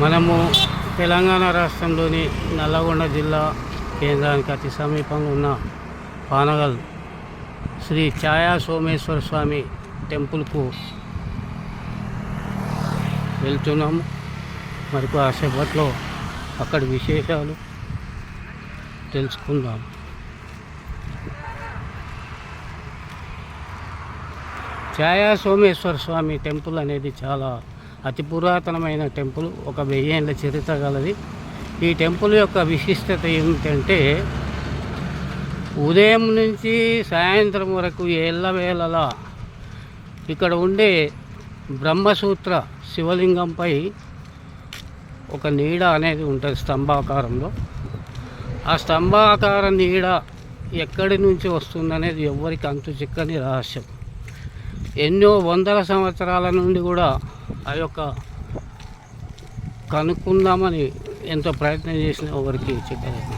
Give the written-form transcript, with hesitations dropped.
మనము తెలంగాణ రాష్ట్రంలోని నల్లగొండ జిల్లా కేంద్రానికి అతి సమీపంలో ఉన్న పానగల్ శ్రీ ఛాయా సోమేశ్వర స్వామి టెంపుల్కు వెళ్తున్నాము. మరి కాసేపట్లో అక్కడి విశేషాలు తెలుసుకుందాం. ఛాయా సోమేశ్వర స్వామి టెంపుల్ అనేది చాలా అతి పురాతనమైన టెంపుల్. 1000 ఏళ్ళ చరిత్ర గలది. ఈ టెంపుల్ యొక్క విశిష్టత ఏమిటంటే ఉదయం నుంచి సాయంత్రం వరకు ఎల్లవేళలా ఇక్కడ ఉండే బ్రహ్మసూత్ర శివలింగంపై ఒక నీడ అనేది ఉంటుంది స్తంభాకారంలో. ఆ స్తంభాకార నీడ ఎక్కడి నుంచి వస్తుందనేది ఎవ్వరికి అంతు చిక్కని రహస్యం. ఎన్నో వందల సంవత్సరాల నుండి కూడా ఆ యొక్క కనుక్కుందామని ఎంతో ప్రయత్నం చేసిన ఎవరికి చిక్కలేదు.